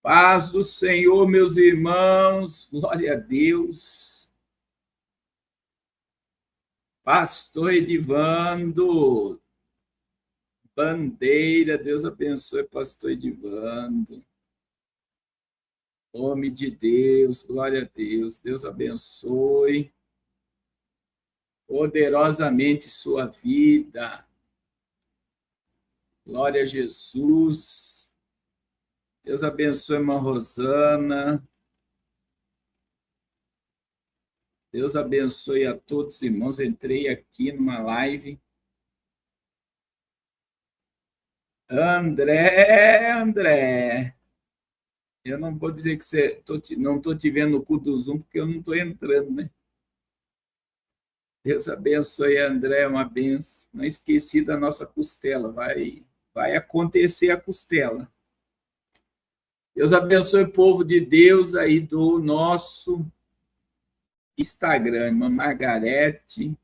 Paz do Senhor, meus irmãos, glória a Deus. Pastor Edivando, bandeira, Deus abençoe, Pastor Edivando. Homem de Deus, glória a Deus, Deus abençoe poderosamente sua vida. Glória a Jesus. Deus abençoe, irmã Rosana. Deus abençoe a todos, irmãos. Entrei aqui numa live. André. Eu não vou dizer que não estou te vendo no cu do Zoom, porque eu não estou entrando, né? Deus abençoe, André, uma benção. Não esqueci da nossa costela, vai acontecer a costela. Deus abençoe o povo de Deus aí do nosso Instagram, irmã Margarete,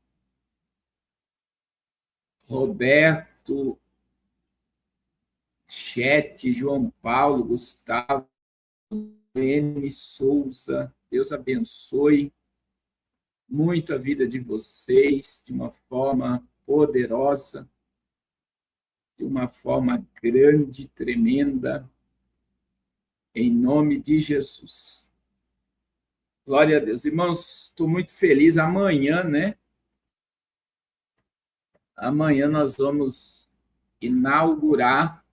Roberto, Chet, João Paulo, Gustavo, N. Souza. Deus abençoe muito a vida de vocês de uma forma poderosa, de uma forma grande, tremenda, em nome de Jesus. Glória a Deus. Irmãos, estou muito feliz. Amanhã, né? Amanhã nós vamos inaugurar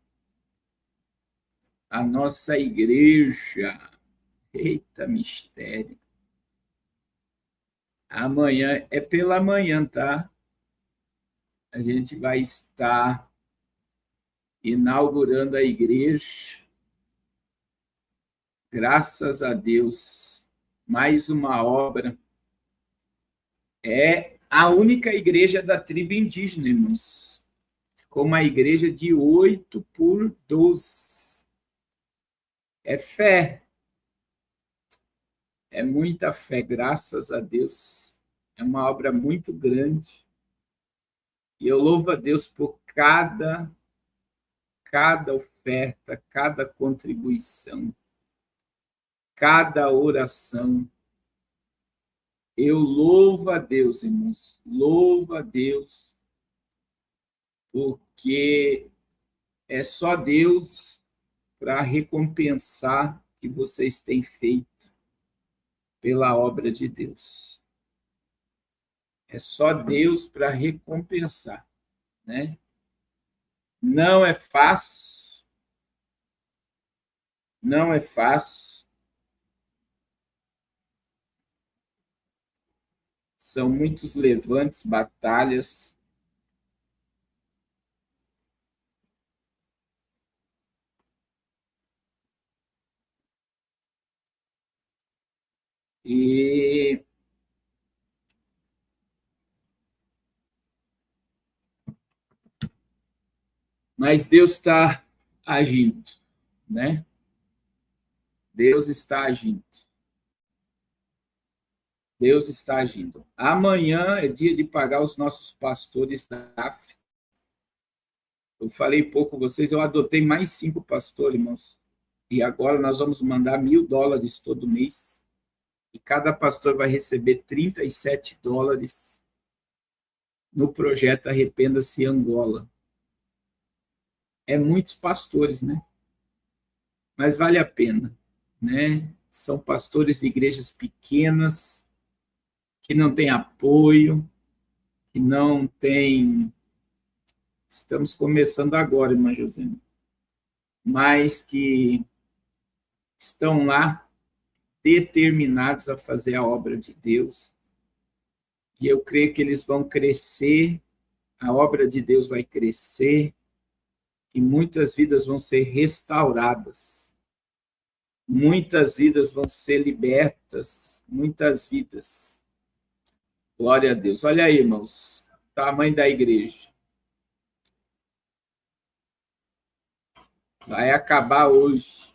a nossa igreja. Eita, mistério. Amanhã é pela manhã, tá? A gente vai estar inaugurando a igreja. Graças a Deus. Mais uma obra. É a única igreja da tribo indígena, irmãos. Ficou uma igreja de 8x12. É fé. É muita fé, graças a Deus. É uma obra muito grande. E eu louvo a Deus por cada oferta, cada contribuição, cada oração. Eu louvo a Deus, irmãos. Louvo a Deus, porque é só Deus para recompensar o que vocês têm feito pela obra de Deus. É só Deus para recompensar, né? Não é fácil, não é fácil. São muitos levantes, batalhas. Mas Deus está agindo, né? Deus está agindo. Deus está agindo. Amanhã é dia de pagar os nossos pastores da África. Eu falei pouco com vocês, eu adotei mais 5 pastores, irmãos. E agora nós vamos mandar $1.000 todo mês. E cada pastor vai receber $37 no projeto Arrependa-se Angola. É muitos pastores, né? Mas vale a pena, né? São pastores de igrejas pequenas, que não têm apoio, que não têm... Estamos começando agora, irmã José, mas que estão lá determinados a fazer a obra de Deus. E eu creio que eles vão crescer, a obra de Deus vai crescer, e muitas vidas vão ser restauradas. Muitas vidas vão ser libertas, muitas vidas. Glória a Deus. Olha aí, irmãos, o tamanho da igreja. Vai acabar hoje.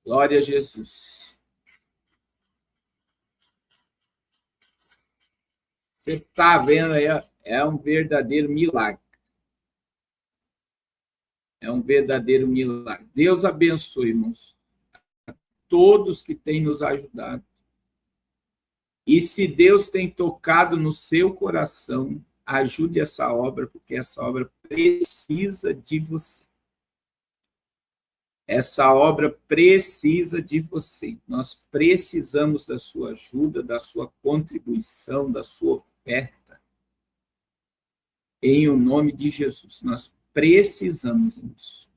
Glória a Jesus. Você está vendo aí, é um verdadeiro milagre. É um verdadeiro milagre. Deus abençoe, irmãos, todos que têm nos ajudado. E se Deus tem tocado no seu coração, ajude essa obra, porque essa obra precisa de você. Essa obra precisa de você. Nós precisamos da sua ajuda, da sua contribuição, da sua oferta. Em o nome de Jesus, nós precisamos disso.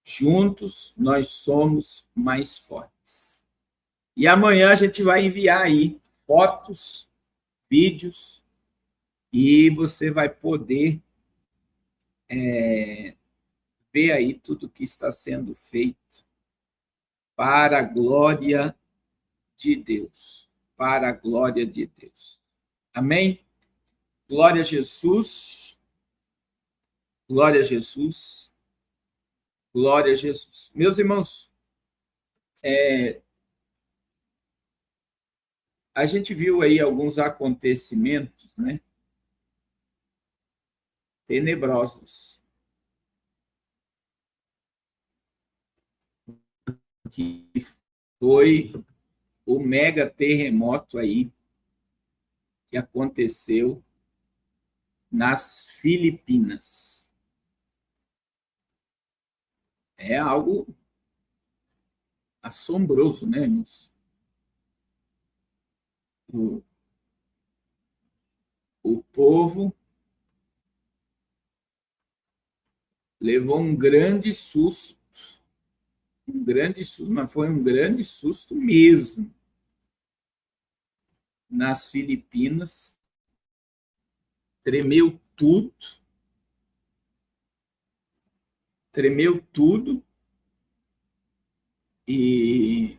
Juntos, nós somos mais fortes. E amanhã a gente vai enviar aí fotos, vídeos, e você vai poder ver aí tudo que está sendo feito para a glória de Deus. Para a glória de Deus. Amém? Glória a Jesus. Glória a Jesus. Glória a Jesus. Meus irmãos, a gente viu aí alguns acontecimentos, né? Tenebrosos. Que foi o mega terremoto aí que aconteceu nas Filipinas. É algo assombroso, né, irmãos? O povo levou um grande susto, mas foi um grande susto mesmo. Nas Filipinas, tremeu tudo, e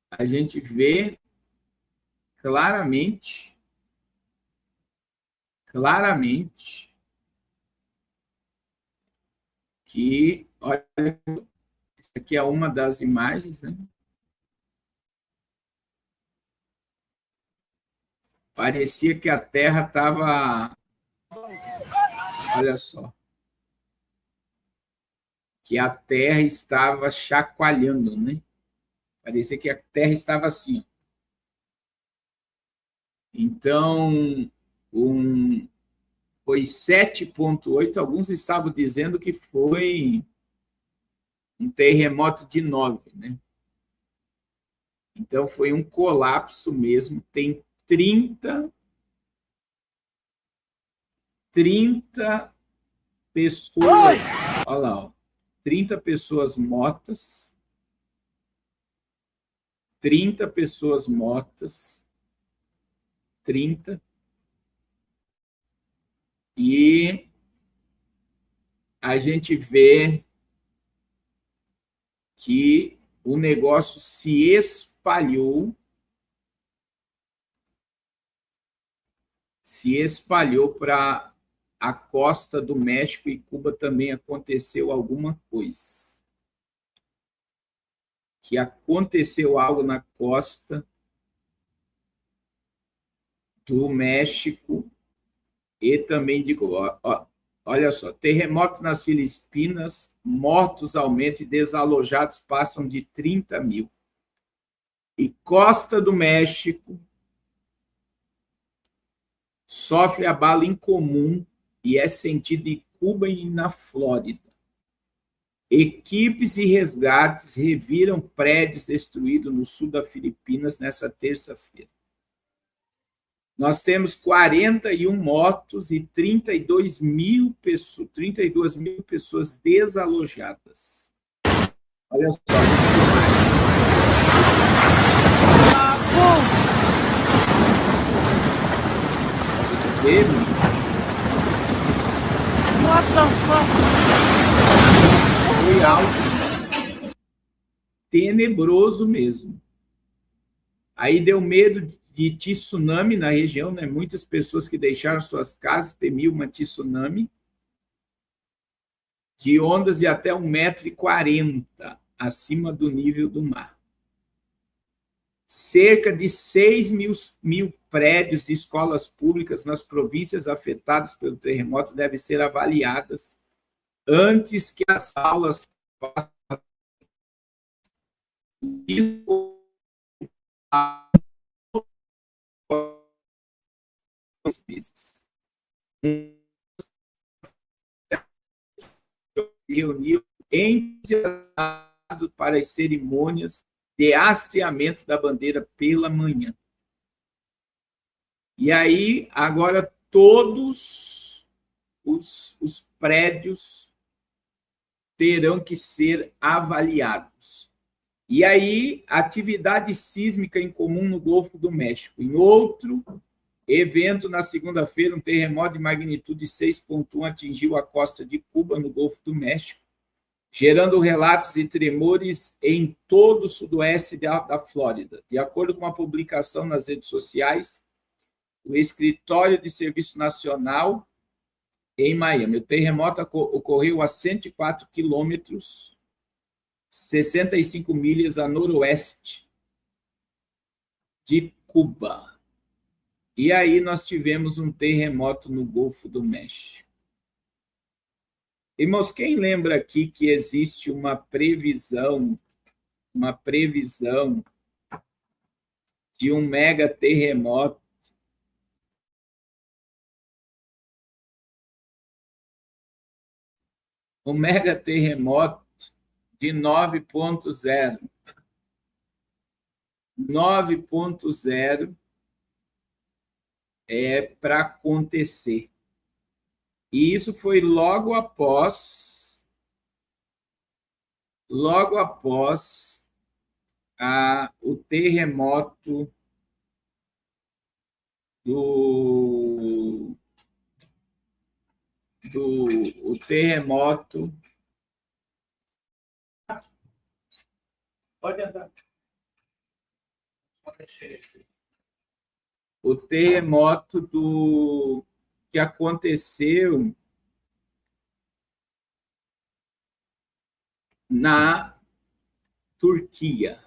a gente vê claramente, que, olha, essa aqui é uma das imagens, né? Parecia que a Terra estava, olha só, que a Terra estava chacoalhando, né? Parecia que a Terra estava assim. Então, foi 7,8, alguns estavam dizendo que foi um terremoto de 9, né? Então, foi um colapso mesmo. Tem 30 pessoas, olha lá, ó, 30 pessoas mortas, 30 pessoas mortas, 30, e a gente vê que o negócio se espalhou para a costa do México, e Cuba também aconteceu alguma coisa. Que aconteceu algo na costa do México e também de Cuba. Olha só, terremoto nas Filipinas, mortos aumentam e desalojados passam de 30 mil. E costa do México sofre abalo incomum e é sentido em Cuba e na Flórida. Equipes e resgates reviram prédios destruídos no sul das Filipinas nessa terça-feira. Nós temos 41 mortos e 32 mil pessoas desalojadas. Olha só. Foi algo tenebroso mesmo. Aí deu medo de tsunami na região, né? Muitas pessoas que deixaram suas casas temiam uma tsunami de ondas de até 1,40 m acima do nível do mar. Cerca de 6 mil prédios de escolas públicas nas províncias afetadas pelo terremoto devem ser avaliadas antes que as aulas reuniu entusiasmado para as cerimônias de hasteamento da bandeira pela manhã. E aí, agora, todos os prédios terão que ser avaliados. E aí, atividade sísmica em comum no Golfo do México. Em outro evento, na segunda-feira, um terremoto de magnitude 6,1 atingiu a costa de Cuba, no Golfo do México, gerando relatos de tremores em todo o sudoeste da Flórida. De acordo com uma publicação nas redes sociais, o Escritório de Serviço Nacional em Miami. O terremoto ocorreu a 104 quilômetros, 65 milhas a noroeste de Cuba. E aí nós tivemos um terremoto no Golfo do México. Irmãos, quem lembra aqui que existe uma previsão de um mega terremoto de 9.0. 9.0 é para acontecer. E isso foi logo após o terremoto o terremoto. Pode andar. O terremoto que aconteceu na Turquia.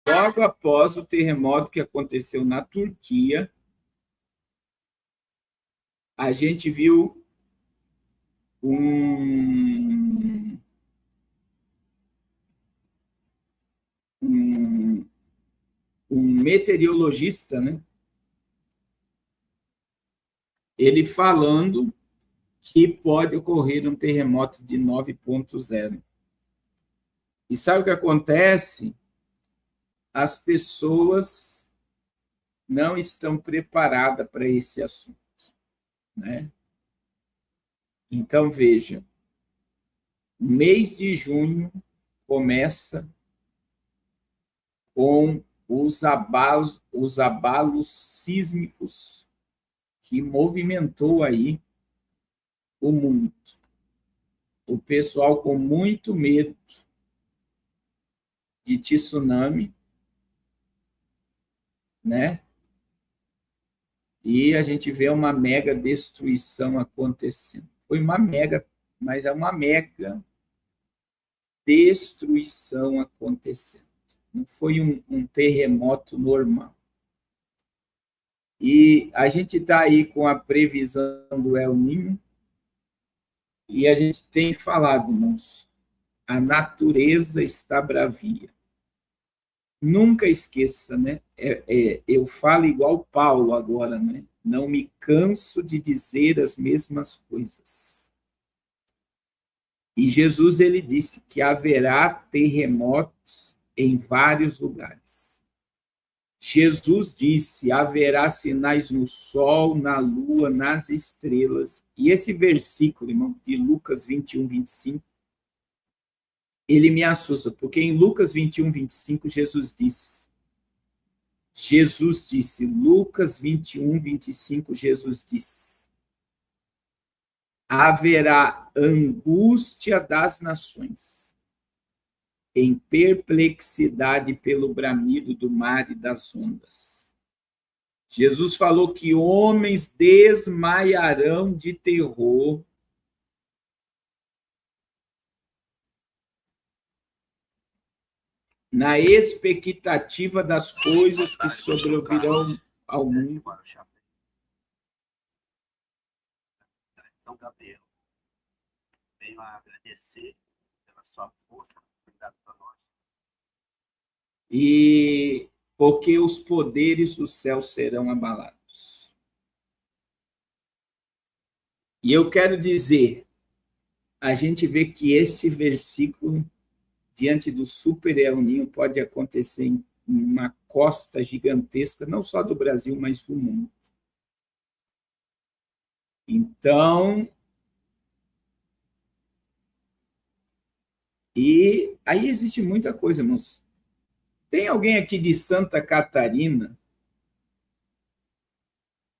Logo após o terremoto que aconteceu na Turquia, a gente viu um meteorologista, né? Ele falando que pode ocorrer um terremoto de 9.0. E sabe o que acontece? As pessoas não estão preparadas para esse assunto, né? Então, veja, mês de junho começa com os abalos sísmicos que movimentou aí o mundo. O pessoal com muito medo de tsunami, né? E a gente vê uma mega destruição acontecendo. Foi uma mega, mas é uma mega destruição acontecendo. Não foi um terremoto normal. E a gente está aí com a previsão do El Niño, e a gente tem falado, irmãos, a natureza está bravia. Nunca esqueça, né? Eu falo igual Paulo agora, né? Não me canso de dizer as mesmas coisas. E Jesus, ele disse que haverá terremotos em vários lugares. Jesus disse, haverá sinais no sol, na lua, nas estrelas. E esse versículo, irmão, de Lucas 21, 25, ele me assusta, porque em Lucas 21, 25, Jesus disse, Lucas 21, 25, Jesus disse, haverá angústia das nações, em perplexidade pelo bramido do mar e das ondas. Jesus falou que homens desmaiarão de terror, na expectativa das coisas que sobrevirão ao mundo. São Gabriel. Venho a agradecer pela sua força, cuidado para nós. E porque os poderes do céu serão abalados. E eu quero dizer, a gente vê que esse versículo, diante do super El Ninho, pode acontecer em uma costa gigantesca, não só do Brasil, mas do mundo. Então, e aí existe muita coisa, irmãos. Tem alguém aqui de Santa Catarina?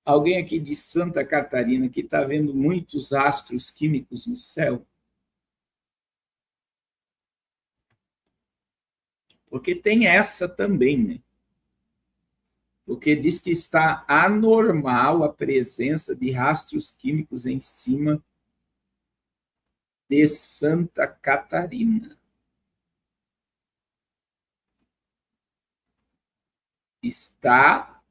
Alguém aqui de Santa Catarina que está vendo muitos astros químicos no céu? Porque tem essa também, né? Porque diz que está anormal a presença de rastros químicos em cima de Santa Catarina. Está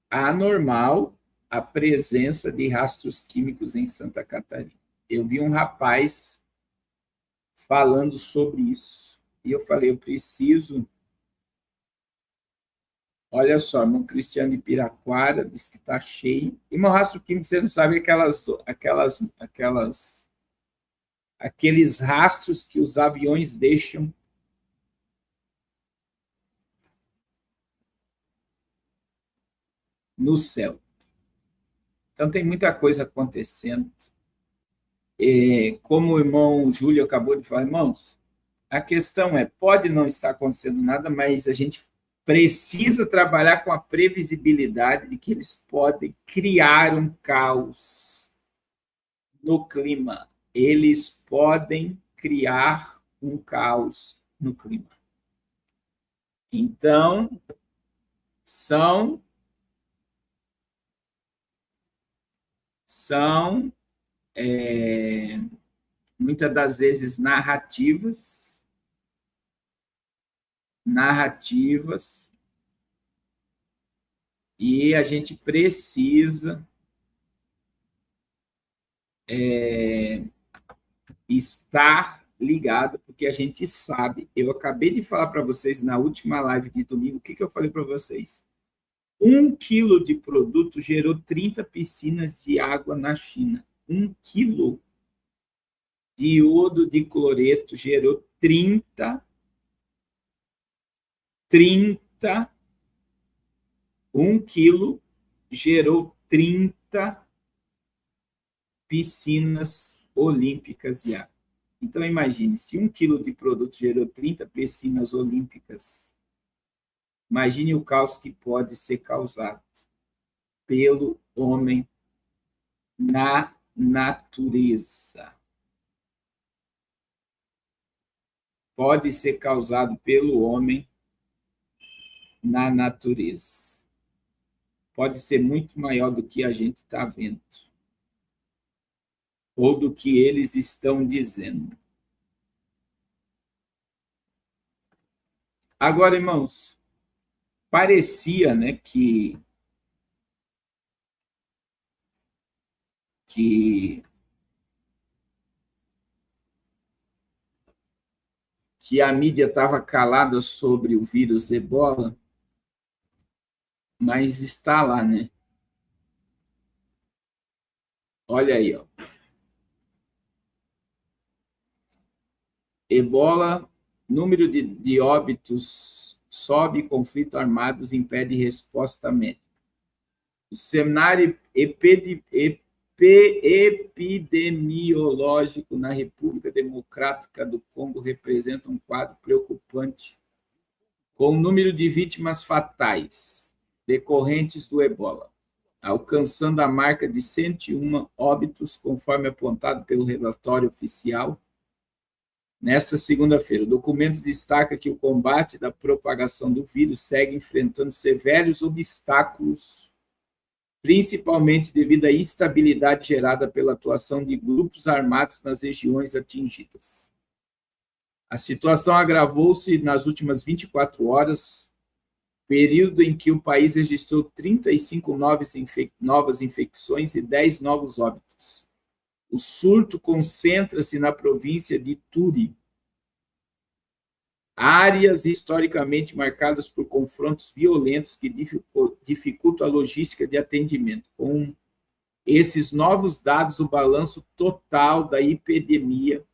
anormal a presença de rastros químicos em Santa Catarina. Eu vi um rapaz falando sobre isso. E eu falei, eu preciso... Olha só, irmão Cristiano de Piraquara diz que está cheio. E meu rastro químico, você não sabe, aqueles rastros que os aviões deixam no céu. Então, tem muita coisa acontecendo. Como o irmão Júlio acabou de falar, irmãos, a questão é, pode não estar acontecendo nada, mas a gente precisa trabalhar com a previsibilidade de que eles podem criar um caos no clima. Eles podem criar um caos no clima. Então, são muitas das vezes narrativas, e a gente precisa estar ligado, porque a gente sabe. Eu acabei de falar para vocês na última live de domingo, o que eu falei para vocês? 1 quilo de produto gerou 30 piscinas de água na China. 1 quilo de iodo de cloreto gerou 1 quilo gerou 30 piscinas olímpicas de água. Então, imagine, se 1 quilo de produto gerou 30 piscinas olímpicas, imagine o caos que pode ser causado pelo homem na natureza. Pode ser causado pelo homem na natureza. Pode ser muito maior do que a gente está vendo, ou do que eles estão dizendo. Agora, irmãos, parecia, né, que a mídia estava calada sobre o vírus Ebola, mas está lá, né? Olha aí, ó. Ebola, número de óbitos sobe, conflito armados impede resposta médica. O cenário epidemiológico na República Democrática do Congo representa um quadro preocupante, com o número de vítimas fatais decorrentes do Ebola, alcançando a marca de 101 óbitos, conforme apontado pelo relatório oficial. Nesta segunda-feira, o documento destaca que o combate da propagação do vírus segue enfrentando severos obstáculos, principalmente devido à instabilidade gerada pela atuação de grupos armados nas regiões atingidas. A situação agravou-se nas últimas 24 horas, período em que o país registrou 35 novas infecções e 10 novos óbitos, O surto concentra-se na província de Turi, áreas historicamente marcadas por confrontos violentos que dificultam a logística de atendimento. Com esses novos dados, o balanço total da epidemia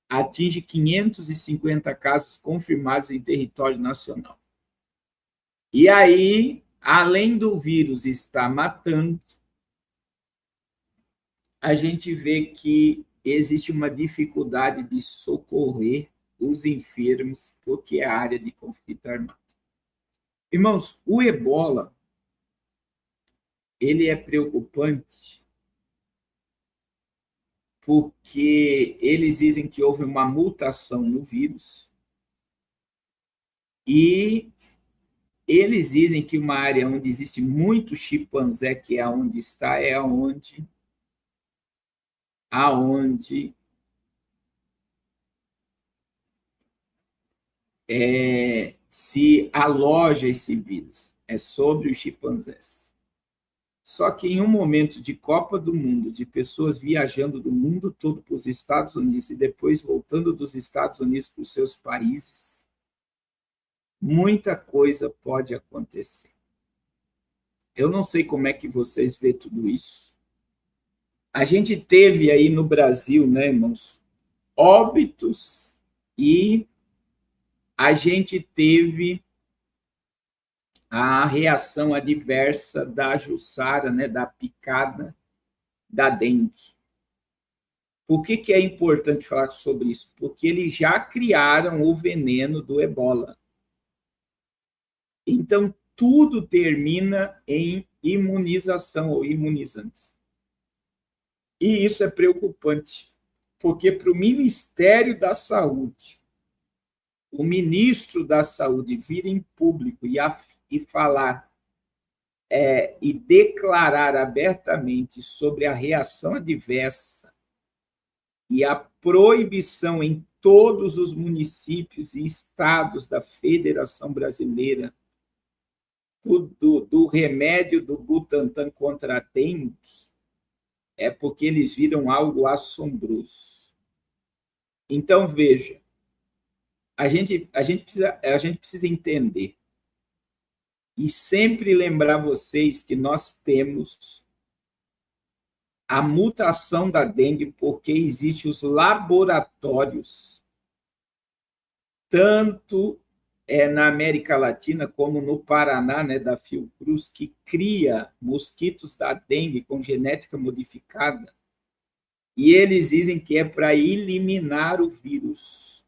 atinge 550 casos confirmados em território nacional. E aí, além do vírus estar matando, a gente vê que existe uma dificuldade de socorrer os enfermos, porque é a área de conflito armado. Irmãos, o ebola, ele é preocupante porque eles dizem que houve uma mutação no vírus e eles dizem que uma área onde existe muito chimpanzé, que é onde está, é onde se aloja esse vírus, é sobre os chimpanzés. Só que em um momento de Copa do Mundo, de pessoas viajando do mundo todo para os Estados Unidos e depois voltando dos Estados Unidos para os seus países, muita coisa pode acontecer. Eu não sei como é que vocês vê tudo isso. A gente teve aí no Brasil, né, irmãos, óbitos, e a gente teve a reação adversa da Jussara, né, da picada da dengue. Por que é importante falar sobre isso? Porque eles já criaram o veneno do ebola. Então, tudo termina em imunização ou imunizantes. E isso é preocupante, porque para o Ministério da Saúde, o ministro da Saúde vir em público e falar e declarar abertamente sobre a reação adversa e a proibição em todos os municípios e estados da Federação Brasileira do remédio do Butantan contra a dengue, é porque eles viram algo assombroso. Então, veja, a gente precisa entender e sempre lembrar vocês que nós temos a mutação da dengue porque existem os laboratórios, tanto na América Latina como no Paraná, né, da Fiocruz, que cria mosquitos da dengue com genética modificada, e eles dizem que é para eliminar o vírus.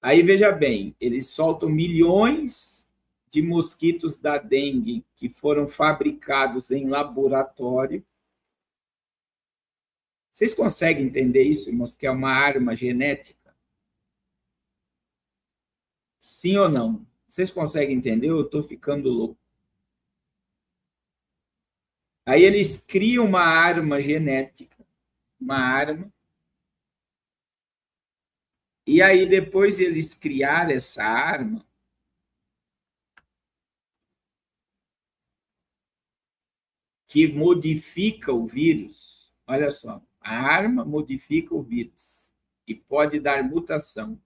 Aí, veja bem, eles soltam milhões de mosquitos da dengue que foram fabricados em laboratório. Vocês conseguem entender isso, irmãos, que é uma arma genética? Sim ou não? Vocês conseguem entender? Eu estou ficando louco. Aí eles criam uma arma genética, uma arma, e aí depois eles criaram essa arma, que modifica o vírus. Olha só, a arma modifica o vírus e pode dar mutação.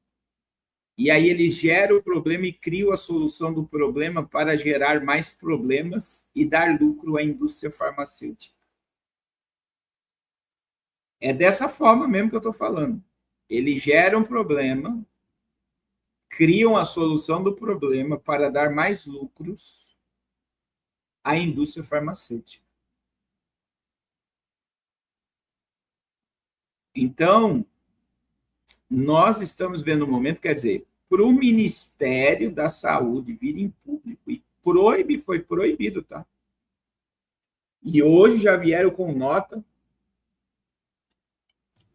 E aí eles geram o problema e criam a solução do problema para gerar mais problemas e dar lucro à indústria farmacêutica. É dessa forma mesmo que eu estou falando. Eles geram um problema, criam a solução do problema para dar mais lucros à indústria farmacêutica. Então, nós estamos vendo um momento, quer dizer, para o Ministério da Saúde vir em público e foi proibido, tá? E hoje já vieram com nota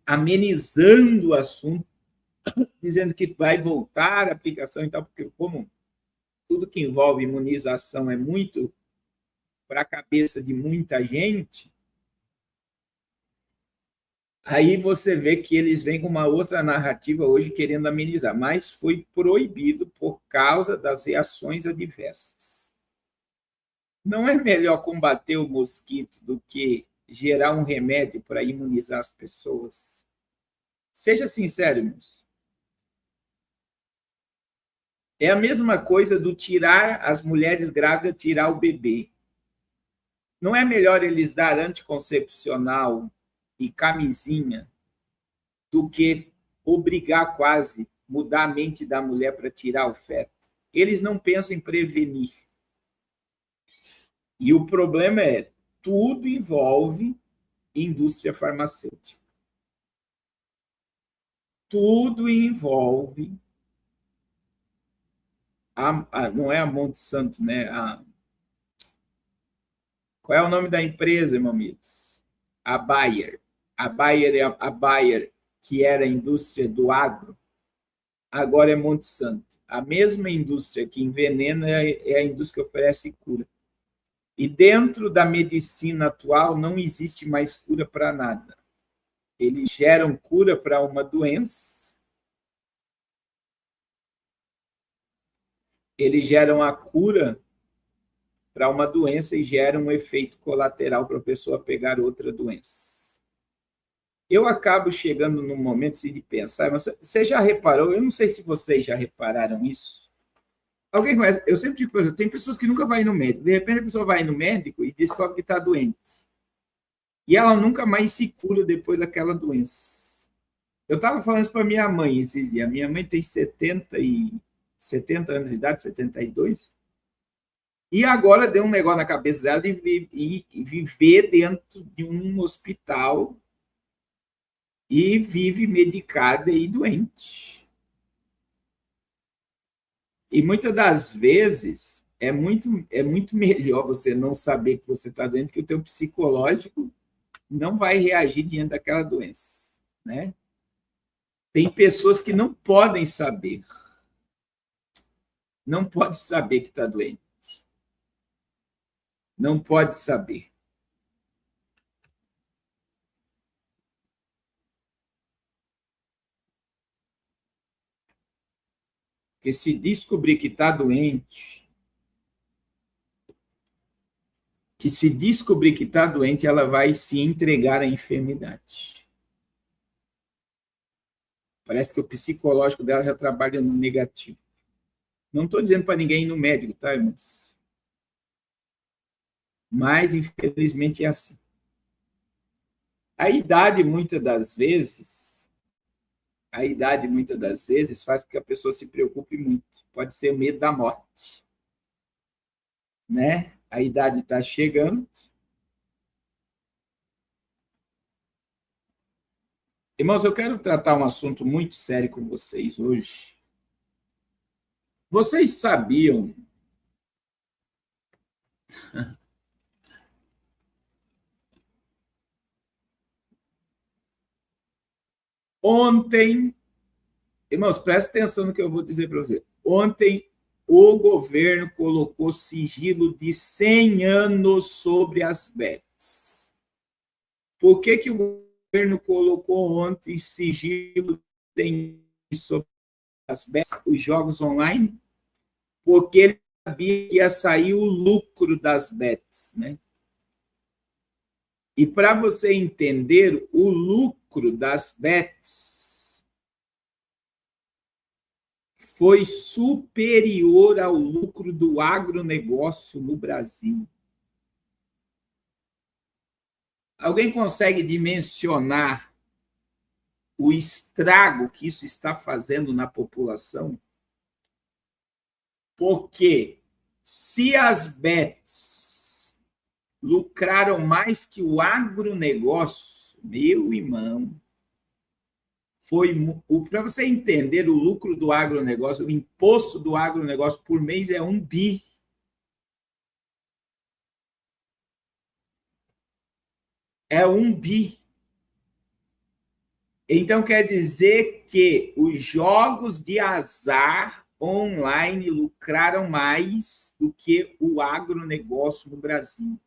amenizando o assunto, dizendo que vai voltar a aplicação e tal, porque como tudo que envolve imunização é muito para a cabeça de muita gente, aí você vê que eles vêm com uma outra narrativa hoje querendo amenizar, mas foi proibido por causa das reações adversas. Não é melhor combater o mosquito do que gerar um remédio para imunizar as pessoas? Seja sincero, irmãos. É a mesma coisa do tirar as mulheres grávidas, tirar o bebê. Não é melhor eles dar anticoncepcional e camisinha do que obrigar quase, mudar a mente da mulher para tirar o feto? Eles não pensam em prevenir. E o problema é, tudo envolve indústria farmacêutica. Tudo envolve não é a Monsanto, né? Qual é o nome da empresa, meus amigos? A Bayer. A Bayer, que era a indústria do agro, agora é Monsanto. A mesma indústria que envenena é a indústria que oferece cura. E dentro da medicina atual não existe mais cura para nada. Eles geram cura para uma doença, eles geram a cura para uma doença e geram um efeito colateral para a pessoa pegar outra doença. Eu acabo chegando num momento assim, de pensar, mas você já reparou? Eu não sei se vocês já repararam isso. Alguém conhece? Eu sempre digo, tem pessoas que nunca vão no médico. De repente a pessoa vai no médico e descobre que está doente. E ela nunca mais se cura depois daquela doença. Eu estava falando isso para minha mãe esses dias. Minha mãe tem 70 anos de idade, 72. E agora deu um negócio na cabeça dela de viver dentro de um hospital e vive medicada e doente. E muitas das vezes é muito melhor você não saber que você está doente, que o teu psicológico não vai reagir diante daquela doença, né? Tem pessoas que não podem saber. Não pode saber que está doente. Não pode saber. Porque se descobrir que está doente, ela vai se entregar à enfermidade. Parece que o psicológico dela já trabalha no negativo. Não estou dizendo para ninguém ir no médico, tá, irmãos? Mas, infelizmente, é assim. A idade, muitas das vezes, faz com que a pessoa se preocupe muito. Pode ser o medo da morte. Né? A idade está chegando. Irmãos, eu quero tratar um assunto muito sério com vocês hoje. Vocês sabiam ontem, irmãos, presta atenção no que eu vou dizer para você. Ontem, o governo colocou sigilo de 100 anos sobre as bets. Por que o governo colocou ontem sigilo de 100 anos sobre as bets, os jogos online? Porque ele sabia que ia sair o lucro das bets, né? E para você entender, o lucro das bets foi superior ao lucro do agronegócio no Brasil. Alguém consegue dimensionar o estrago que isso está fazendo na população? Porque se as bets lucraram mais que o agronegócio, meu irmão, para você entender o lucro do agronegócio, o imposto do agronegócio por mês é 1 bi. É 1 bi. Então, quer dizer que os jogos de azar online lucraram mais do que o agronegócio no Brasil.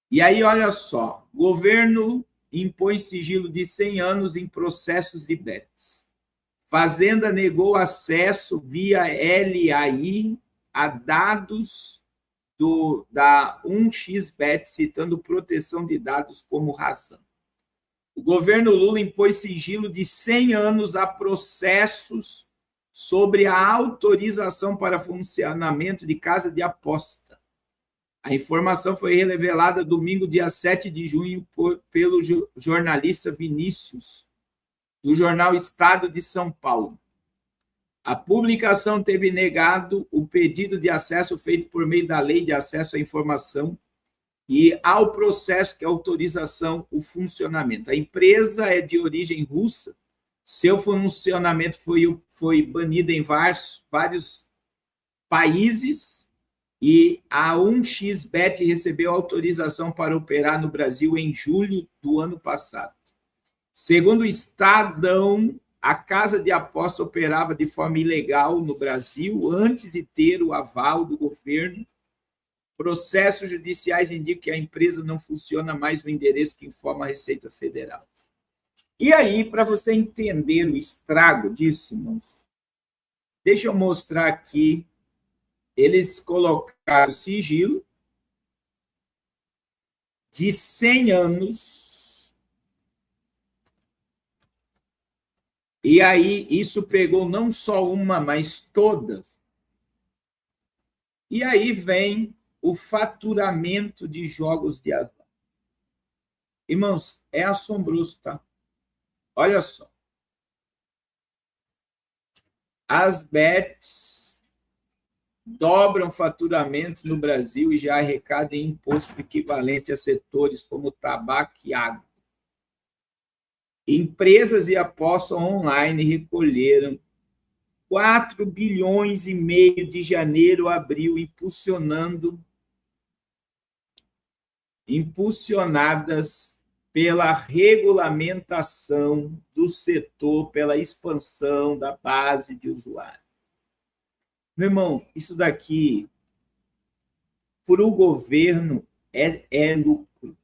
E aí, olha só, o governo impõe sigilo de 100 anos em processos de bets. Fazenda negou acesso via LAI a dados da 1xBet, citando proteção de dados como razão. O governo Lula impôs sigilo de 100 anos a processos sobre a autorização para funcionamento de casa de aposta. A informação foi revelada domingo, dia 7 de junho, pelo jornalista Vinícius, do jornal Estado de São Paulo. A publicação teve negado o pedido de acesso feito por meio da Lei de Acesso à Informação e ao processo que autorização o funcionamento. A empresa é de origem russa, seu funcionamento foi banido em vários países e a 1xBet recebeu autorização para operar no Brasil em julho do ano passado. Segundo o Estadão, a casa de aposta operava de forma ilegal no Brasil antes de ter o aval do governo. Processos judiciais indicam que a empresa não funciona mais no endereço que informa a Receita Federal. E aí, para você entender o estrago disso, irmãos, deixa eu mostrar aqui. Eles colocaram sigilo de 100 anos. E aí, isso pegou não só uma, mas todas. E aí vem o faturamento de jogos de azar. Irmãos, é assombroso, tá? Olha só. As bets dobram o faturamento no Brasil e já arrecadam imposto equivalente a setores como tabaco e água. Empresas e apostas online recolheram 4 bilhões e meio de janeiro a abril, impulsionadas pela regulamentação do setor, pela expansão da base de usuários. Meu irmão, isso daqui, para o governo, é lucro.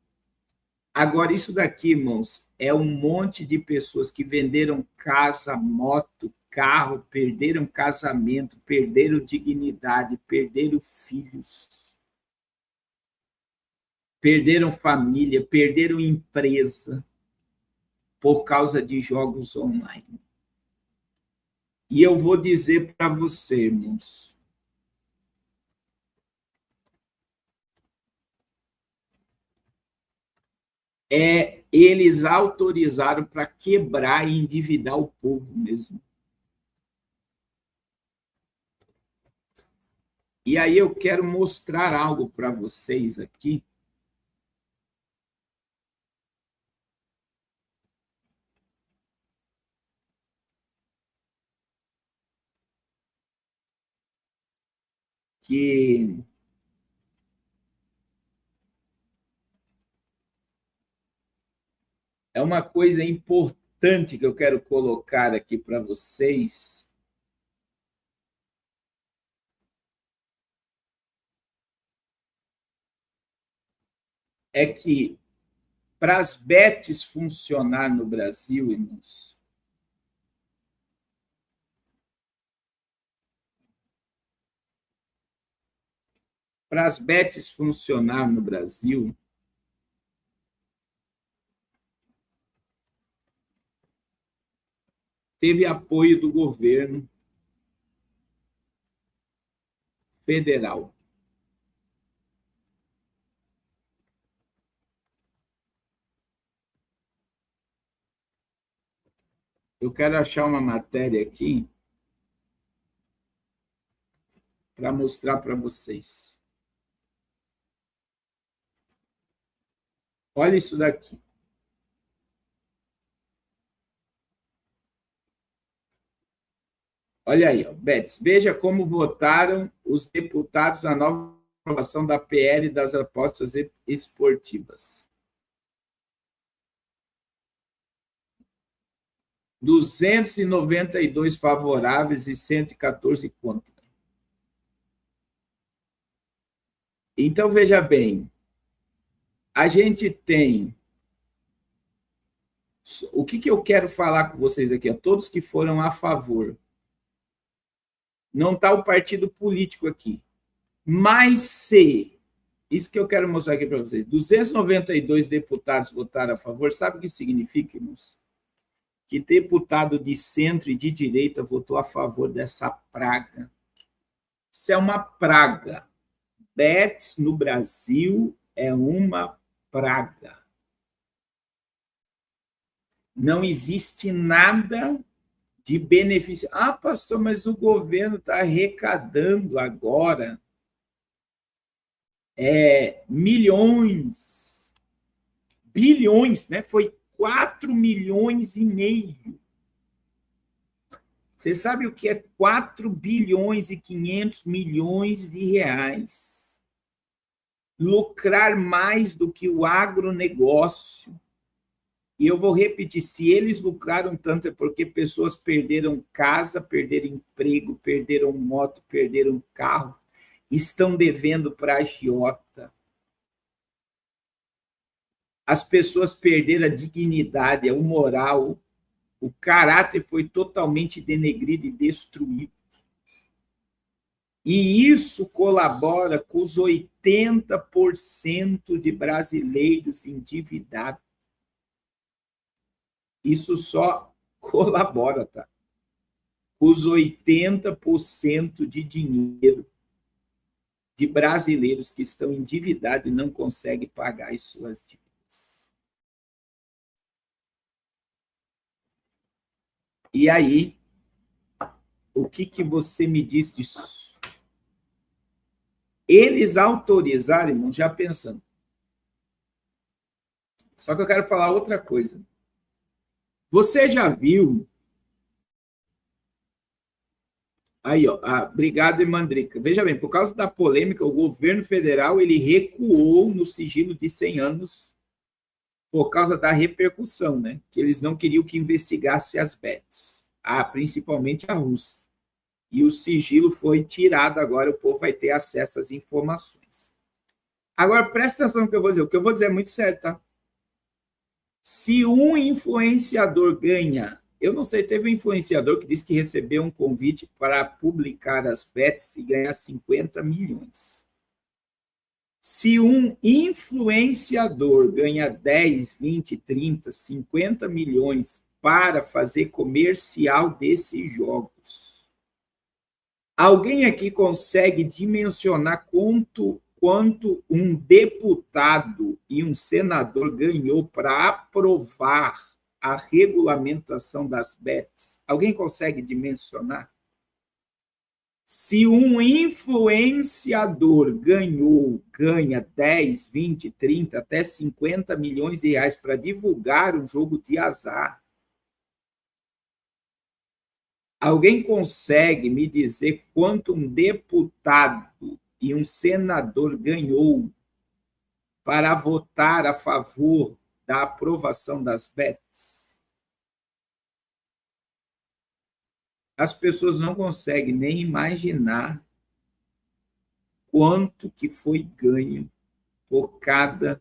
Agora, isso daqui, irmãos, é um monte de pessoas que venderam casa, moto, carro, perderam casamento, perderam dignidade, perderam filhos, perderam família, perderam empresa por causa de jogos online. E eu vou dizer para você, irmãos, eles autorizaram para quebrar e endividar o povo mesmo. E aí eu quero mostrar algo para vocês aqui. Que é uma coisa importante que eu quero colocar aqui para vocês. É que para as bets funcionar no Brasil, irmãos, para as bets funcionar no Brasil, teve apoio do governo federal. Eu quero achar uma matéria aqui para mostrar para vocês. Olha isso daqui. Olha aí, ó, Betis. Veja como votaram os deputados na nova aprovação da PL das apostas esportivas. 292 favoráveis e 114 contra. Então, veja bem, a gente tem... O que eu quero falar com vocês aqui? Todos que foram a favor. Não está o partido político aqui. Mas se Isso que eu quero mostrar aqui para vocês. 292 deputados votaram a favor. Sabe o que significa, irmãos? Que deputado de centro e de direita votou a favor dessa praga. Isso é uma praga. Bets no Brasil é uma praga. Não existe nada de benefício. Ah, pastor, mas o governo está arrecadando agora milhões, bilhões, né? Foi 4 milhões e meio. Você sabe o que é 4 bilhões e 500 milhões de reais? Lucrar mais do que o agronegócio. E eu vou repetir, se eles lucraram tanto é porque pessoas perderam casa, perderam emprego, perderam moto, perderam carro, estão devendo para a agiota. As pessoas perderam a dignidade, o moral, o caráter foi totalmente denegrido e destruído. E isso colabora com os 80% de brasileiros endividados. Isso só colabora, tá? Os 80% de dinheiro de brasileiros que estão endividados e não conseguem pagar as suas dívidas. E aí, o que você me diz disso? Eles autorizaram, irmão, já pensando. Só que eu quero falar outra coisa. Você já viu... Aí, ó, obrigado, Mandrica. Veja bem, por causa da polêmica, o governo federal ele recuou no sigilo de 100 anos por causa da repercussão, né? Que eles não queriam que investigasse as bets, principalmente a Rússia. E o sigilo foi tirado agora, o povo vai ter acesso às informações. Agora, presta atenção no que eu vou dizer. O que eu vou dizer é muito sério, tá? Se um influenciador ganha... Eu não sei, teve um influenciador que disse que recebeu um convite para publicar as bets e ganhar 50 milhões. Se um influenciador ganha 10, 20, 30, 50 milhões para fazer comercial desses jogos, alguém aqui consegue dimensionar quanto um deputado e um senador ganhou para aprovar a regulamentação das bets? Alguém consegue dimensionar? Se um influenciador ganha 10, 20, 30, até 50 milhões de reais para divulgar um jogo de azar, alguém consegue me dizer quanto um deputado e um senador ganhou para votar a favor da aprovação das bets? As pessoas não conseguem nem imaginar quanto que foi ganho por cada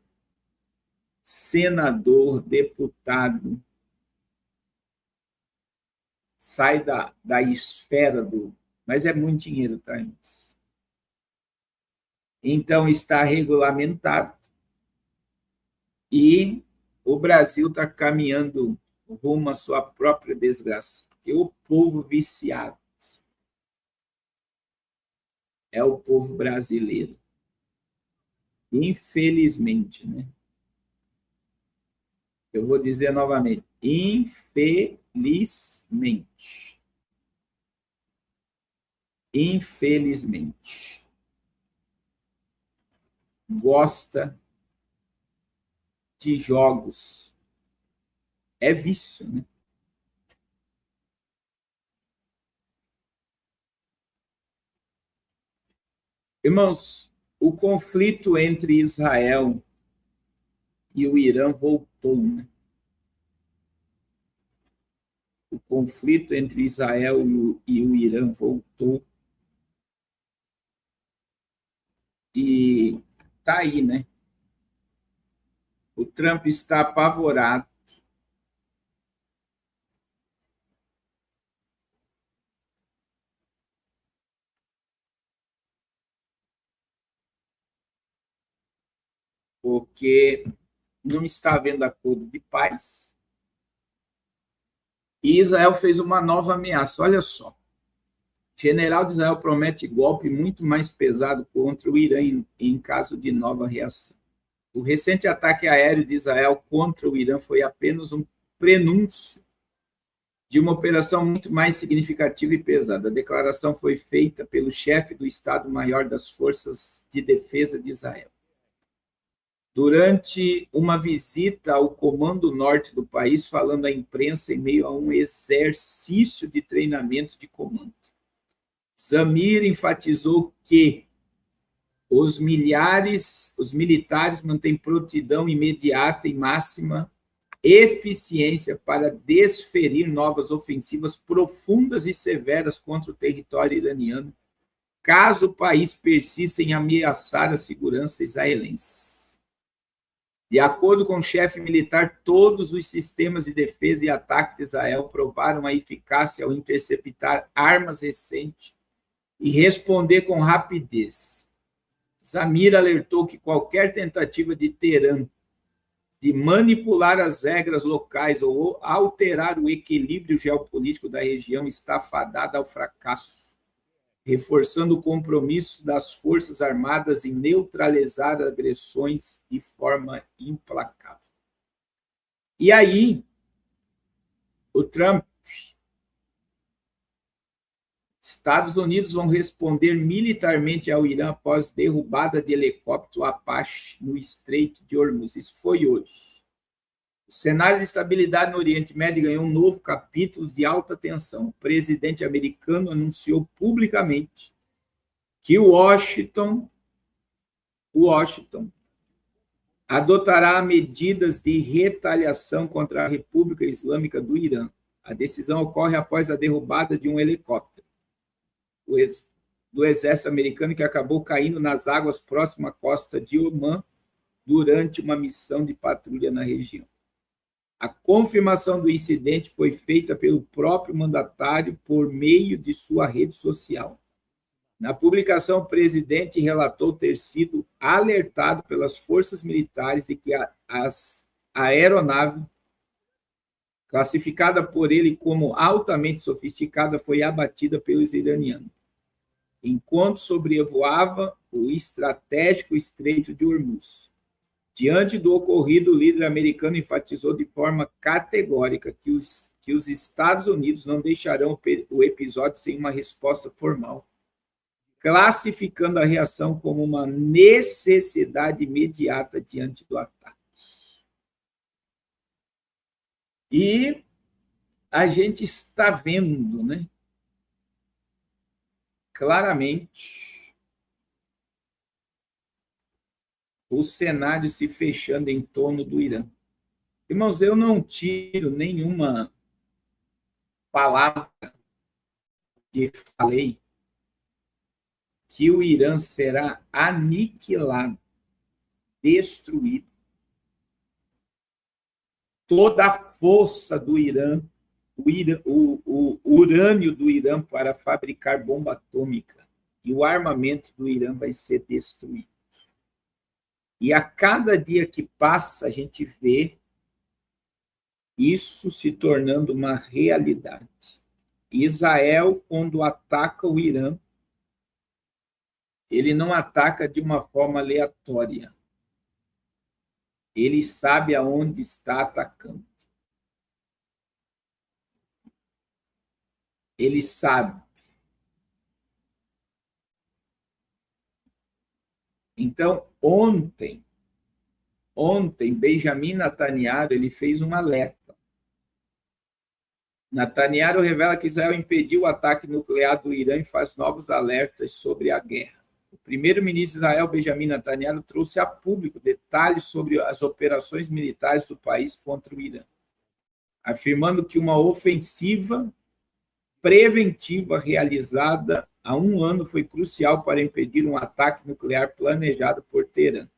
senador, deputado. Sai da esfera do... Mas é muito dinheiro, tá, irmãos? Então, está regulamentado e o Brasil está caminhando rumo à sua própria desgraça. Porque o povo viciado é o povo brasileiro. Infelizmente, né? Eu vou dizer novamente, infelizmente. Infelizmente. Gosta de jogos. É vício, né? Irmãos, o conflito entre Israel e o Irã voltou, né? O conflito entre Israel e o Irã voltou. E tá aí, né? O Trump está apavorado. porque não está havendo acordo de paz. E Israel fez uma nova ameaça. Olha só. O general de Israel promete golpe muito mais pesado contra o Irã em caso de nova reação. O recente ataque aéreo de Israel contra o Irã foi apenas um prenúncio de uma operação muito mais significativa e pesada. A declaração foi feita pelo chefe do Estado-Maior das Forças de Defesa de Israel, durante uma visita ao comando norte do país, falando à imprensa em meio a um exercício de treinamento de comando. Zamir enfatizou que os militares mantêm prontidão imediata e máxima eficiência para desferir novas ofensivas profundas e severas contra o território iraniano, caso o país persista em ameaçar a segurança israelense. De acordo com o chefe militar, todos os sistemas de defesa e ataque de Israel provaram a eficácia ao interceptar armas recentes e responder com rapidez. Zamir alertou que qualquer tentativa de Teherã de manipular as regras locais ou alterar o equilíbrio geopolítico da região está fadada ao fracasso, reforçando o compromisso das Forças Armadas em neutralizar agressões de forma implacável. E aí, o Trump, Estados Unidos vão responder militarmente ao Irã após derrubada de helicóptero Apache no Estreito de Hormuz. Isso foi hoje. O cenário de estabilidade no Oriente Médio ganhou um novo capítulo de alta tensão. O presidente americano anunciou publicamente que Washington adotará medidas de retaliação contra a República Islâmica do Irã. A decisão ocorre após a derrubada de um helicóptero do exército americano que acabou caindo nas águas próximas à costa de Omã durante uma missão de patrulha na região. A confirmação do incidente foi feita pelo próprio mandatário por meio de sua rede social. Na publicação, o presidente relatou ter sido alertado pelas forças militares de que a aeronave, classificada por ele como altamente sofisticada, foi abatida pelos iranianos, enquanto sobrevoava o estratégico Estreito de Hormuz. Diante do ocorrido, o líder americano enfatizou de forma categórica que os Estados Unidos não deixarão o episódio sem uma resposta formal, classificando a reação como uma necessidade imediata diante do ataque. E a gente está vendo, né, claramente o cenário se fechando em torno do Irã. Irmãos, eu não tiro nenhuma palavra que falei que o Irã será aniquilado, destruído. Toda a força do Irã, o urânio do Irã para fabricar bomba atômica e o armamento do Irã vai ser destruído. E a cada dia que passa, a gente vê isso se tornando uma realidade. Israel, quando ataca o Irã, ele não ataca de uma forma aleatória. Ele sabe aonde está atacando. Ele sabe. Então, ontem, Benjamin Netanyahu, ele fez um alerta. Netanyahu revela que Israel impediu o ataque nuclear do Irã e faz novos alertas sobre a guerra. O primeiro-ministro de Israel, Benjamin Netanyahu, trouxe a público detalhes sobre as operações militares do país contra o Irã, afirmando que uma ofensiva preventiva realizada há um ano foi crucial para impedir um ataque nuclear planejado por Teherã.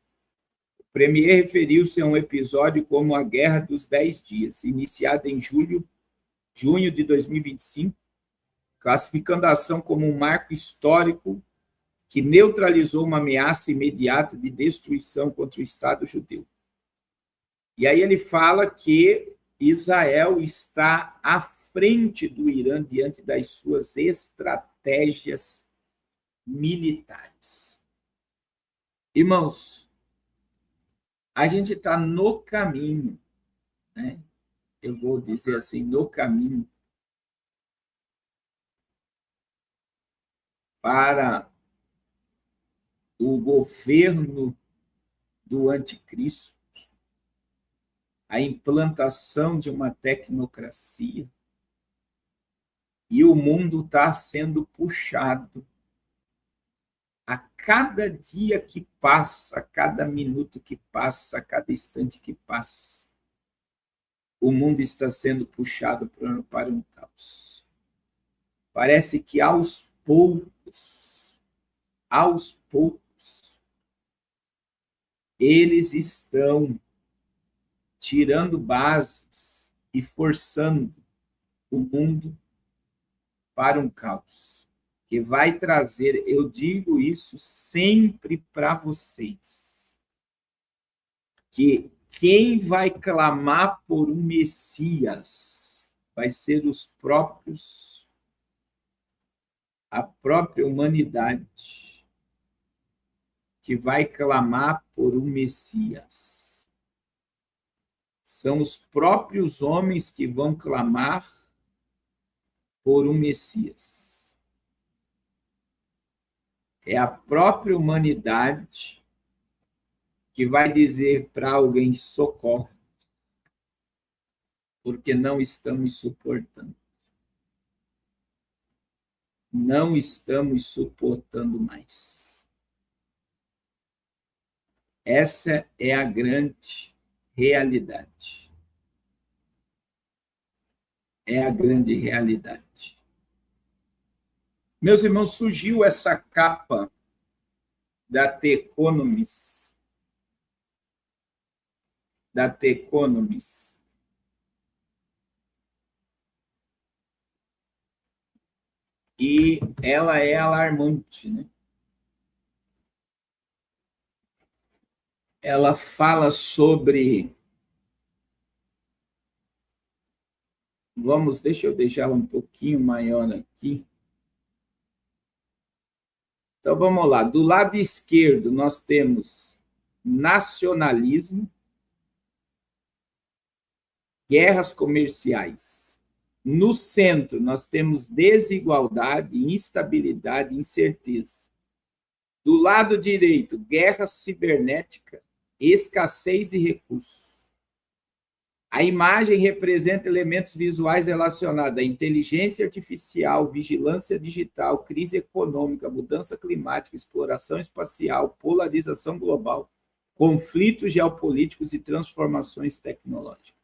O premier referiu-se a um episódio como a Guerra dos 10 Dias, iniciada em junho de 2025, classificando a ação como um marco histórico que neutralizou uma ameaça imediata de destruição contra o Estado judeu. E aí ele fala que Israel está à frente do Irã diante das suas estratégias militares. Irmãos, a gente está no caminho, né? Eu vou dizer assim, no caminho para o governo do anticristo, a implantação de uma tecnocracia, e o mundo está sendo puxado a cada dia que passa, a cada minuto que passa, a cada instante que passa. O mundo está sendo puxado para um caos. Parece que aos poucos, eles estão tirando bases e forçando o mundo para um caos, que vai trazer, eu digo isso sempre para vocês, que quem vai clamar por um Messias vai ser os próprios, a própria humanidade, que vai clamar por um Messias. São os próprios homens que vão clamar por um Messias. É a própria humanidade que vai dizer para alguém: socorro, porque não estamos suportando. Não estamos suportando mais. Essa é a grande realidade. É a grande realidade. Meus irmãos, surgiu essa capa da The Economist, e ela é alarmante, né? Ela fala sobre... deixa eu deixá-la um pouquinho maior aqui. Então, vamos lá. Do lado esquerdo, nós temos nacionalismo, guerras comerciais. No centro, nós temos desigualdade, instabilidade, incerteza. Do lado direito, guerra cibernética, escassez de recursos. A imagem representa elementos visuais relacionados à inteligência artificial, vigilância digital, crise econômica, mudança climática, exploração espacial, polarização global, conflitos geopolíticos e transformações tecnológicas.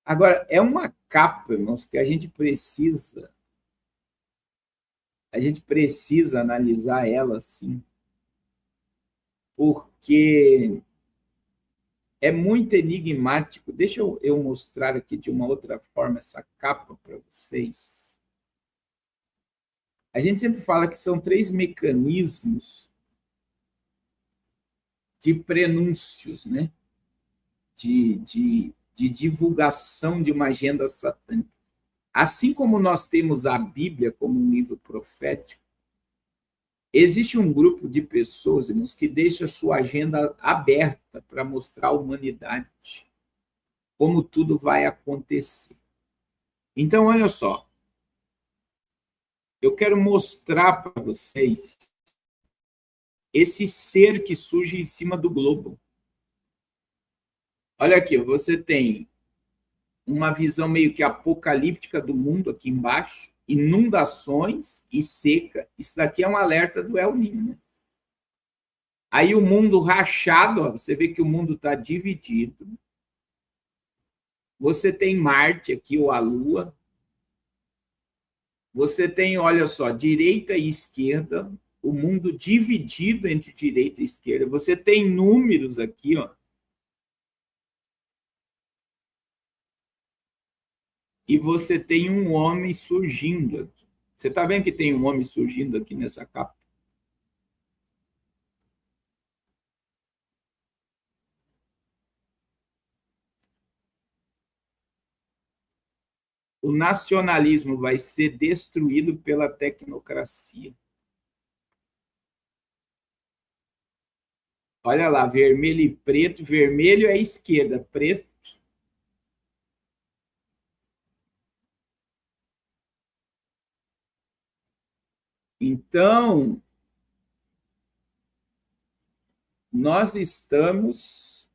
Agora, é uma capa, irmãos, que a gente precisa analisar ela assim, porque é muito enigmático. Deixa eu mostrar aqui de uma outra forma essa capa para vocês. A gente sempre fala que são 3 mecanismos de prenúncios, né? De divulgação de uma agenda satânica. Assim como nós temos a Bíblia como um livro profético, existe um grupo de pessoas, irmãos, que deixa a sua agenda aberta para mostrar à humanidade como tudo vai acontecer. Então, olha só. Eu quero mostrar para vocês esse ser que surge em cima do globo. Olha aqui, você tem uma visão meio que apocalíptica do mundo aqui embaixo, inundações e seca. Isso daqui é um alerta do El Niño, né? Aí o mundo rachado, ó, você vê que o mundo está dividido. Você tem Marte aqui, ou a Lua. Você tem, olha só, direita e esquerda, o mundo dividido entre direita e esquerda. Você tem números aqui, ó. E você tem um homem surgindo aqui. Você está vendo que tem um homem surgindo aqui nessa capa? o nacionalismo vai ser destruído pela tecnocracia. Olha lá, vermelho e preto. Vermelho é esquerda, preto. Então, nós estamos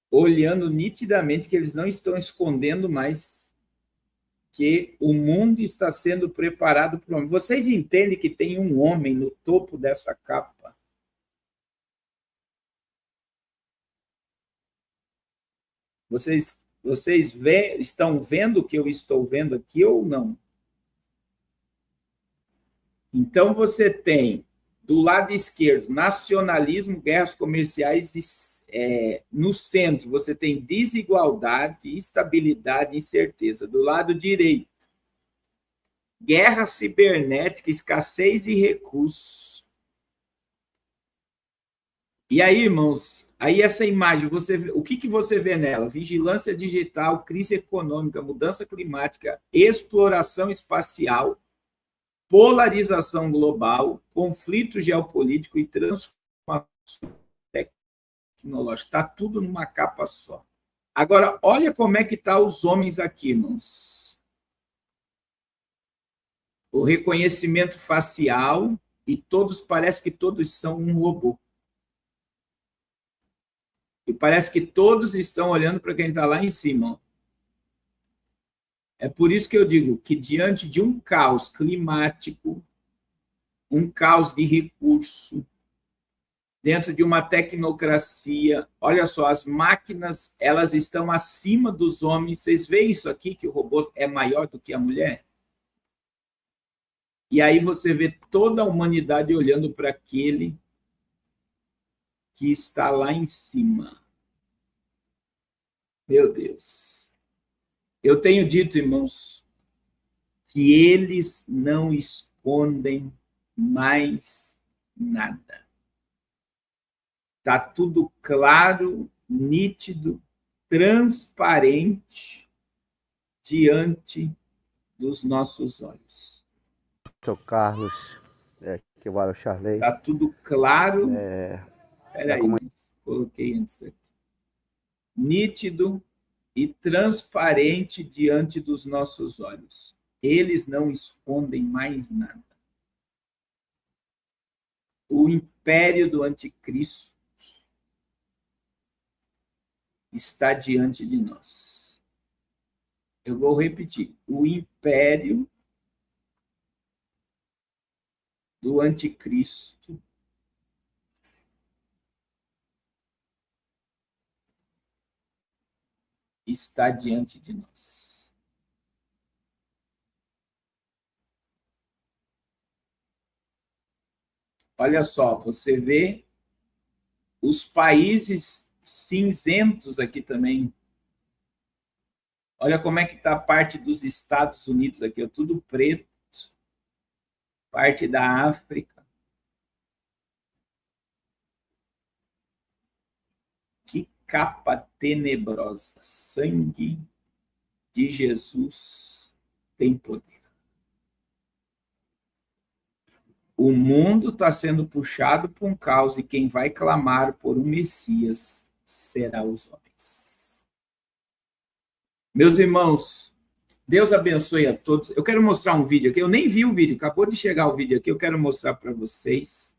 olhando nitidamente que eles não estão escondendo mais que o mundo está sendo preparado para o homem. Vocês entendem que tem um homem no topo dessa capa? Vocês estão vendo o que eu estou vendo aqui ou não? Então, você tem, do lado esquerdo, nacionalismo, guerras comerciais, no centro, você tem desigualdade, instabilidade e incerteza. Do lado direito, guerra cibernética, escassez de recursos. E aí, irmãos, aí essa imagem, o que você vê nela? Vigilância digital, crise econômica, mudança climática, exploração espacial, polarização global, conflito geopolítico e transformação tecnológica. Está tudo numa capa só. Agora, olha como é que estão os homens aqui, irmãos. O reconhecimento facial, e parece que todos são um robô. E parece que todos estão olhando para quem está lá em cima. É por isso que eu digo que, diante de um caos climático, um caos de recurso, dentro de uma tecnocracia, olha só, as máquinas, elas estão acima dos homens. Vocês veem isso aqui, que o robô é maior do que a mulher? E aí você vê toda a humanidade olhando para aquele que está lá em cima. Meu Deus. Eu tenho dito, irmãos, que eles não escondem mais nada. Está tudo claro, nítido, transparente diante dos nossos olhos. Sou Carlos, que vale o Charley. Está tudo claro. Espera aí, coloquei antes aqui. Nítido e transparente diante dos nossos olhos. Eles não escondem mais nada. O império do anticristo está diante de nós. Eu vou repetir. O império do anticristo está diante de nós. Olha só, você vê os países cinzentos aqui também. Olha como é que está a parte dos Estados Unidos aqui, ó, tudo preto. Parte da África. Que capa tenebrosa. Sangue de Jesus tem poder. O mundo está sendo puxado por um caos e quem vai clamar por um Messias será os homens. Meus irmãos, Deus abençoe a todos. Eu quero mostrar um vídeo aqui. Eu nem vi o vídeo, acabou de chegar o vídeo aqui. Eu quero mostrar para vocês.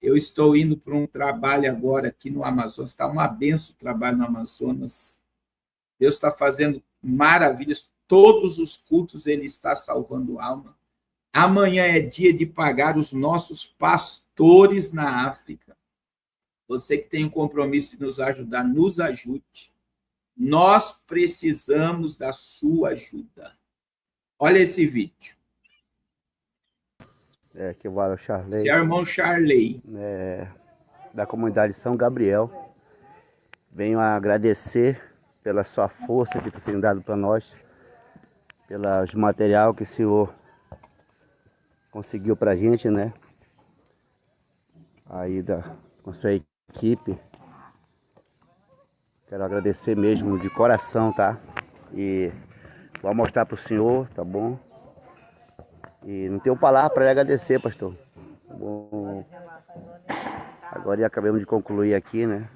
Eu estou indo para um trabalho agora aqui no Amazonas. Está uma benção o trabalho no Amazonas. Deus está fazendo maravilhas. Todos os cultos Ele está salvando alma. Amanhã é dia de pagar os nossos pastores na África. Você que tem um compromisso de nos ajudar, nos ajude. Nós precisamos da sua ajuda. Olha esse vídeo. Que vale o Charley. Esse é o irmão Charley. Da comunidade São Gabriel. Venho a agradecer pela sua força que está sendo dado para nós, pelos material que o senhor conseguiu para a gente, né? Aí com a sua equipe. Quero agradecer mesmo de coração, tá? E vou mostrar pro senhor, tá bom? E não tenho palavra para agradecer, pastor. Tá bom? Agora acabamos de concluir aqui, né?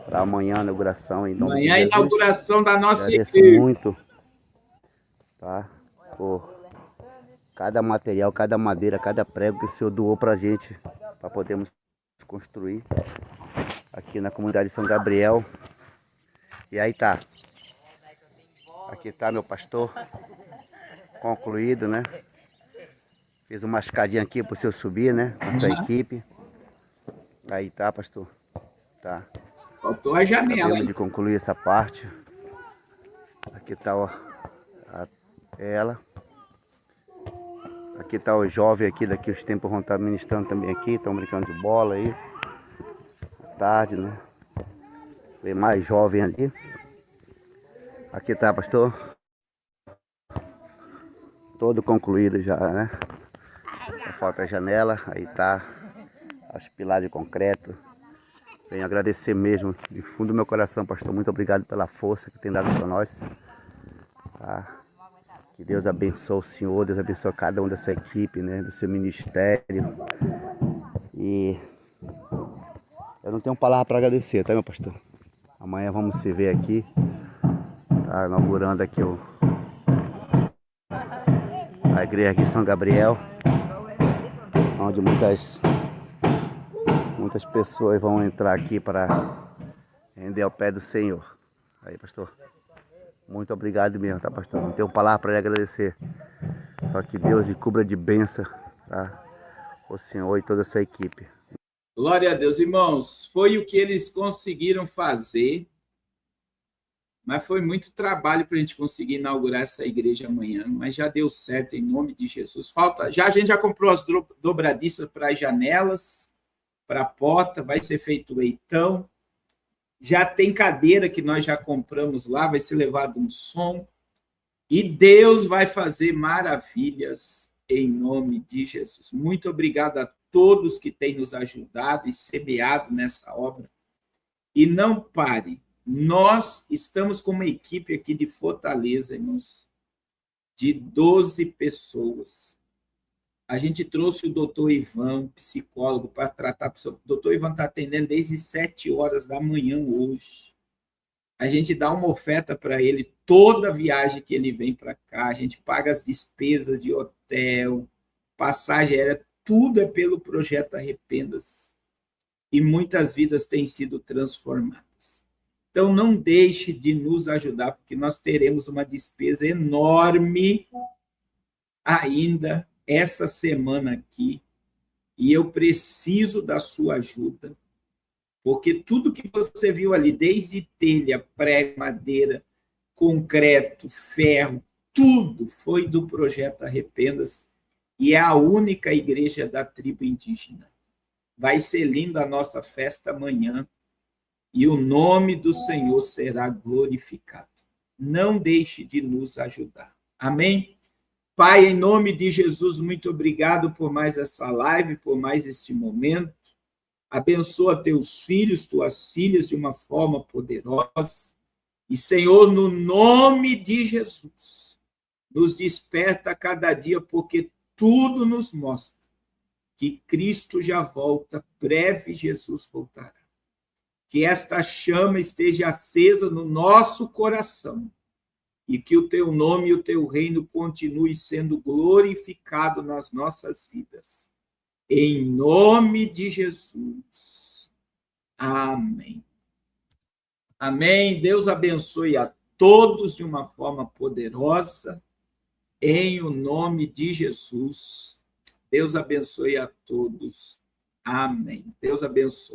Para amanhã a inauguração em nome de Amanhã a Jesus. inauguração da nossa Agradeço igreja. muito, tá? Por cada material, cada madeira, cada prego que o senhor doou pra gente, para podermos construir aqui na comunidade de São Gabriel. E aí tá. Aqui tá meu pastor concluído, né? Fiz uma escadinha aqui pro senhor subir, né? Com a sua equipe. Aí tá, pastor. Tá. Faltou a janela. Acabamos de concluir essa parte. Aqui tá ela. Aqui tá o jovem aqui, daqui os tempos vão estar ministrando também aqui. Estão brincando de bola aí. À tarde, né? Vem mais jovem ali. Aqui tá, pastor. Todo concluído já, né? Só falta a janela. Aí tá as pilares de concreto. Venho agradecer mesmo, de fundo do meu coração, pastor. Muito obrigado pela força que tem dado para nós. Tá? Que Deus abençoe o senhor, Deus abençoe cada um da sua equipe, né? Do seu ministério. E eu não tenho palavra para agradecer, tá, meu pastor? Amanhã vamos se ver aqui. Tá inaugurando aqui a igreja aqui em São Gabriel, onde muitas pessoas vão entrar aqui para render ao pé do Senhor. Aí, pastor, muito obrigado mesmo, tá, pastor? Não tenho palavra para lhe agradecer. Só que Deus lhe cubra de bênção, tá? O Senhor e toda a sua equipe. Glória a Deus, irmãos. Foi o que eles conseguiram fazer, mas foi muito trabalho para a gente conseguir inaugurar essa igreja amanhã, mas já deu certo em nome de Jesus. A gente já comprou as dobradiças para as janelas, para a porta, vai ser feito o leitão. Já tem cadeira que nós já compramos lá, vai ser levado um som. E Deus vai fazer maravilhas em nome de Jesus. Muito obrigado a todos que têm nos ajudado e semeado nessa obra. E não pare. Nós estamos com uma equipe aqui de Fortaleza, irmãos, de 12 pessoas. A gente trouxe o doutor Ivan, psicólogo, para tratar. O doutor Ivan está atendendo desde 7 horas da manhã hoje. A gente dá uma oferta para ele toda viagem que ele vem para cá. A gente paga as despesas de hotel, passagem aérea, tudo é pelo projeto Arrependas. E muitas vidas têm sido transformadas. Então, não deixe de nos ajudar, porque nós teremos uma despesa enorme ainda essa semana aqui, e eu preciso da sua ajuda, porque tudo que você viu ali, desde telha, prego, madeira, concreto, ferro, tudo foi do projeto Arrependas, e é a única igreja da tribo indígena. Vai ser linda a nossa festa amanhã, e o nome do Senhor será glorificado. Não deixe de nos ajudar. Amém? Pai, em nome de Jesus, muito obrigado por mais essa live, por mais este momento. Abençoa teus filhos, tuas filhas de uma forma poderosa. E, Senhor, no nome de Jesus, nos desperta a cada dia, porque tudo nos mostra que Cristo já volta, breve Jesus voltará. Que esta chama esteja acesa no nosso coração e que o teu nome e o teu reino continue sendo glorificado nas nossas vidas. Em nome de Jesus. Amém. Amém. Deus abençoe a todos de uma forma poderosa. Em o nome de Jesus. Deus abençoe a todos. Amém. Deus abençoe.